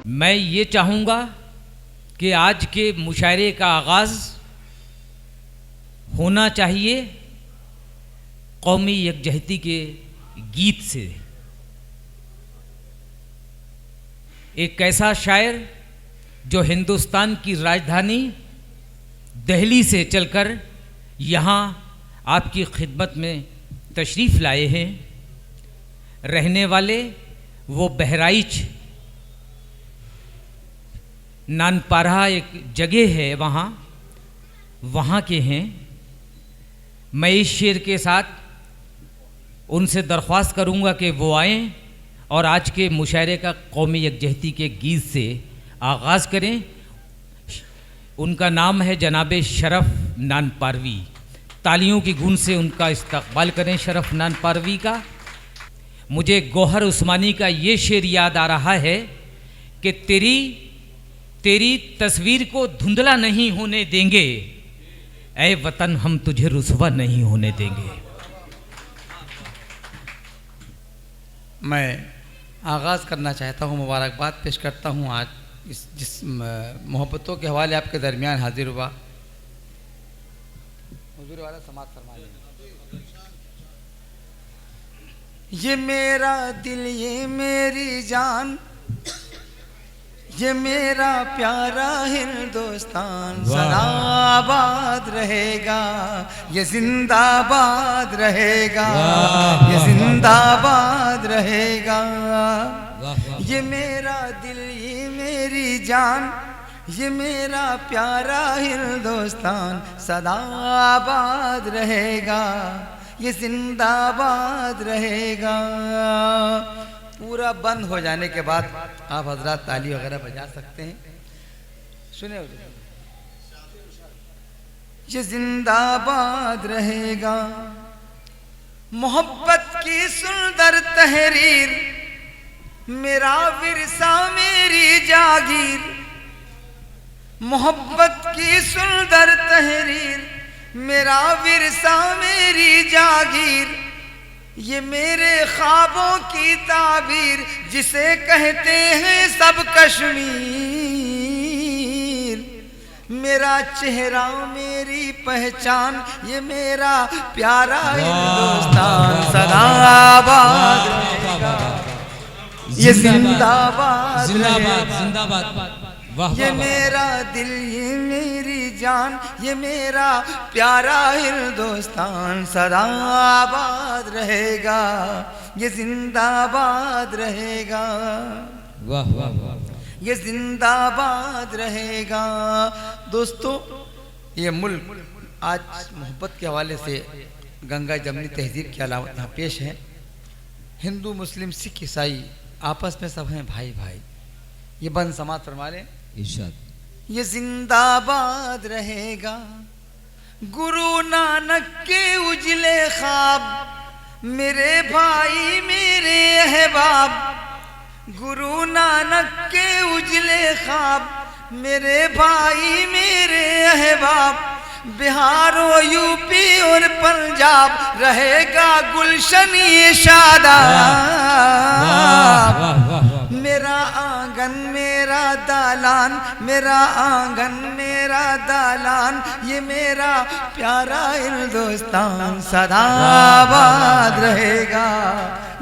मैं ये चाहूँगा कि आज के मुशायरे का आगाज़ होना चाहिए कौमी यकजहती के गीत से। एक ऐसा शायर जो हिंदुस्तान की राजधानी दिल्ली से चलकर यहाँ आपकी खिदमत में तशरीफ़ लाए हैं। रहने वाले वो बहराइच नानपारा एक जगह है, वहाँ के हैं। मैं इस शेर के साथ उनसे दरख्वास्त करूँगा कि वो आएँ और आज के मुशायरे का कौमी यकजहती के गीत से आगाज़ करें। उनका नाम है जनाब शरफ नानपारवी। तालियों की गूंज से उनका इस्तकबाल करें शरफ नानपारवी का। मुझे गौहर उस्मानी का ये शेर याद आ रहा है कि तेरी तस्वीर को धुंधला नहीं होने देंगे, ऐ वतन हम तुझे रुसवा नहीं होने देंगे। मैं आगाज़ करना चाहता हूँ, मुबारकबाद पेश करता हूँ आज जिस मोहब्बतों के हवाले आपके दरमियान हाजिर हुआ। हुजूर वाला समात फरमा लें। ये मेरा दिल, ये मेरी जान, ये मेरा प्यारा हिंदुस्तान सदा आबाद रहेगा, ये जिंदाबाद रहेगा, ये जिंदाबाद रहेगा। ये मेरा दिल, ये मेरी जान, ये मेरा प्यारा हिंदुस्तान सदा आबाद रहेगा, ये जिंदाबाद रहेगा। पूरा बंद हो जाने के बाद आप हजरात ताली वगैरह बजा सकते हैं। सुने ये जिंदाबाद रहेगा। मोहब्बत की सुंदर तहरीर, मेरा विरसा मेरी जागीर। मोहब्बत की सुंदर तहरीर, मेरा विरसा मेरी जागीर। ये मेरे ख्वाबों की ताबीर, जिसे कहते हैं सब कश्मीर। मेरा चेहरा मेरी पहचान, ये मेरा प्यारा हिंदुस्तान सदा आबाद रहेगा, ये जिंदाबाद जिंदाबाद। ये मेरा दिल, ये मेरी जान, ये मेरा प्यारा हिंदुस्तान सदा आबाद रहेगा, ये जिंदाबाद रहेगा। वाह वाह वाह। ये जिंदाबाद रहेगा। दोस्तों, ये मुल्क आज मोहब्बत के हवाले से गंगा जमनी तहजीब के अलावा यहाँ पेश है। हिंदू मुस्लिम सिख ईसाई आपस में सब हैं भाई भाई। ये बंद समात फरमा लें। इरशाद। ये जिंदाबाद रहेगा। गुरु नानक के उजले ख्वाब, मेरे भाई मेरे अहबाब। गुरु नानक के उजले ख्वाब, मेरे भाई मेरे अहबाब। बिहार और यूपी और पंजाब रहेगा गुलशन ये शादाब। मेरा आंगन मेरा दालान, मेरा आंगन मेरा दालान, ये मेरा प्यारा हिंदुस्तान सदा आबाद रहेगा,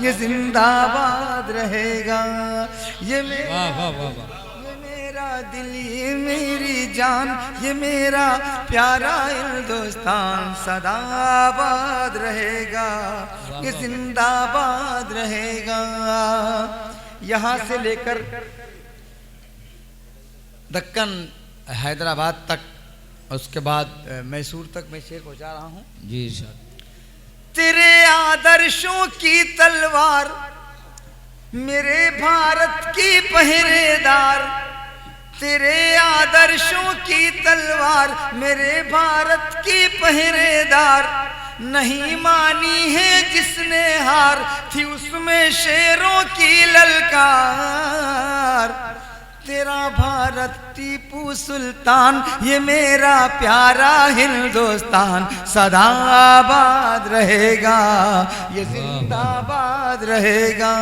ये जिंदाबाद रहेगा। ये मेरा दिल, ये मेरी जान, ये मेरा प्यारा हिंदुस्तान सदा आबाद रहेगा, ये जिंदाबाद रहेगा। यहाँ से लेकर दक्कन हैदराबाद तक, उसके बाद मैसूर तक मैं शेर पहुँचा रहा हूँ। जी सर। तेरे आदर्शों की तलवार, मेरे भारत की पहरेदार। तेरे आदर्शों की तलवार, मेरे भारत की पहरेदार। नहीं मानी है जिसने हार, थी उसमें शेरों की ललकार। तेरा भारत टीपू सुल्तान, ये मेरा प्यारा हिंदुस्तान सदा आबाद रहेगा, ये जिंदाबाद रहेगा।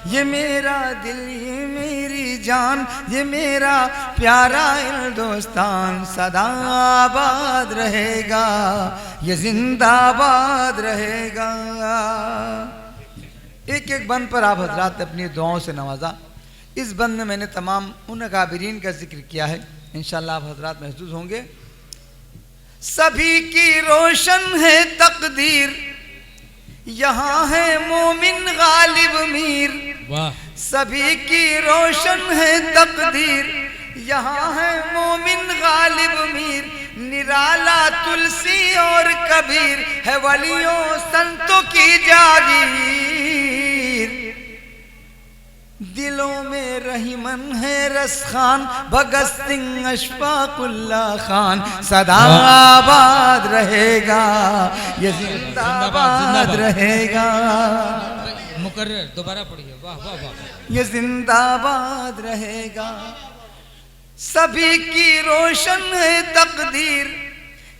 ये मेरा दिल, ये मेरी जान, ये मेरा प्यारा हिंदुस्तान सदा आबाद रहेगा, ये जिंदाबाद रहेगा। एक एक बंद पर आप हजरात ने अपनी दुआओं से नवाजा। इस बंद में मैंने तमाम उन अकाबरीन का जिक्र किया है, इंशाअल्लाह आप हजरात महसूस होंगे। सभी की रोशन है तकदीर, यहाँ है मोमिन गालिब मीर। सभी की रोशन है तकदीर, यहाँ है मोमिन गालिब मीर। निराला तुलसी और कबीर है वलियों संतों की जागीर। दिलों में रहीमन है रसखान, भगत सिंह अशफाकुल्लाह खान सदा आबाद रहेगा, ये जिंदाबाद रहेगा। मुकर्रर दोबारा पढ़िए। वाह वाह वाह। ये जिंदाबाद रहेगा। सभी की रोशन है तकदीर,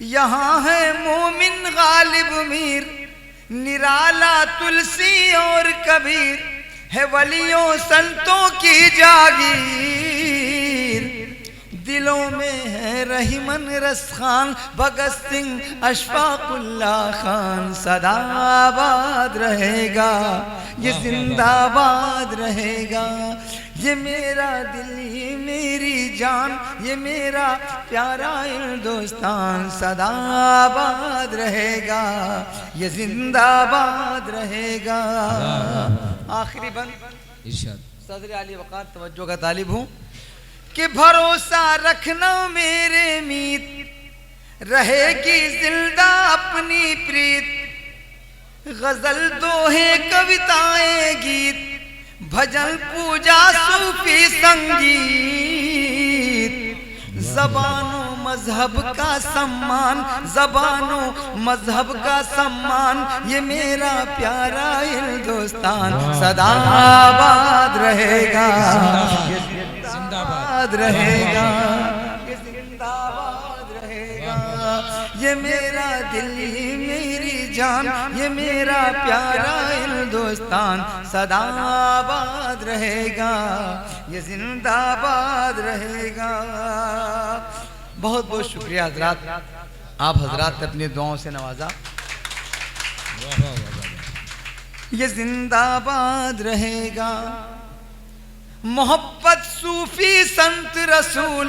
यहाँ है मोमिन गालिब मीर। निराला तुलसी और कबीर है वलियों संतों की जागीर। दिलों में है रहीमन रसखान, भगत सिंह अशफाकुल्लाह खान सदा आबाद रहेगा, ये जिंदाबाद रहेगा। ये मेरा दिल, ये मेरी जान, ये मेरा प्यारा हिंदुस्तान सदा आबाद रहेगा, ये जिंदाबाद रहेगा। आखिरी बंद इरशाद। सदर आली वक़ार तवज्जो का तालिब हूँ कि भरोसा रखना मेरे मीत, रहेगी जिंदा अपनी प्रीत। गजल दोहे कविताएं गीत, भजन पूजा सूफी संगीत। ज़बानों मजहब का सम्मान, ज़बानों मजहब का सम्मान, ये मेरा प्यारा हिंदुस्तान सदा आबाद रहेगा, ये जिंदाबाद रहेगा, ये जिंदाबाद रहेगा। ये मेरा दिल, ये मेरी जान, ये मेरा प्यारा हिंदुस्तान सदा आबाद रहेगा, ये जिंदाबाद रहेगा। बहुत बहुत शुक्रिया हजरात, आप हजरात ने अपनी दुआओं से नवाजा। ये जिंदाबाद रहेगा। मोहब्बत सूफी संत रसूल,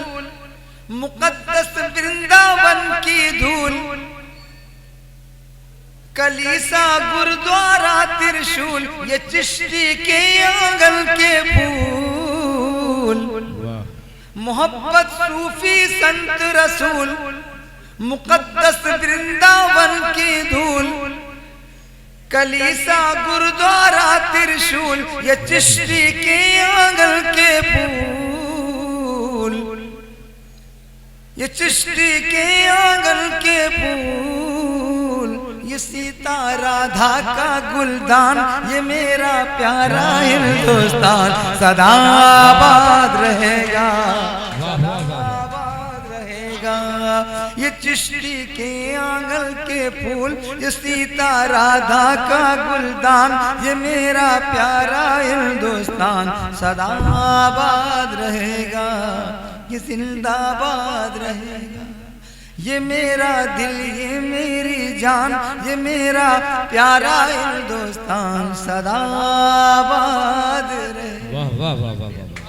मुकद्दस वृंदावन की धूल। कलीसा गुरुद्वारा त्रिशूल, ये चिश्ती के आंगन के फूल। मोहब्बत सूफी संत रसूल, मुकद्दस वृंदावन की धूल। कलीसा गुरुद्वारा त्रिशूल, ये चिश्ती के आंगन के फूल। ये चिश्ती के आंगन के फूल। ये सीता राधा का गुलदान, ये मेरा प्यारा हिंदुस्तान सदा आबाद रहेगा, आबाद रहेगा। ये चिश्ती के आंगन के फूल, ये सीता राधा का गुलदान, ये मेरा प्यारा हिंदुस्तान सदा आबाद रहेगा, ये जिंदाबाद रहेगा। ये मेरा दिल, ये मेरी जान, ये मेरा प्यारा हिंदुस्तान सदा आबाद रहेगा। वाह वाह वाह वाह वाह।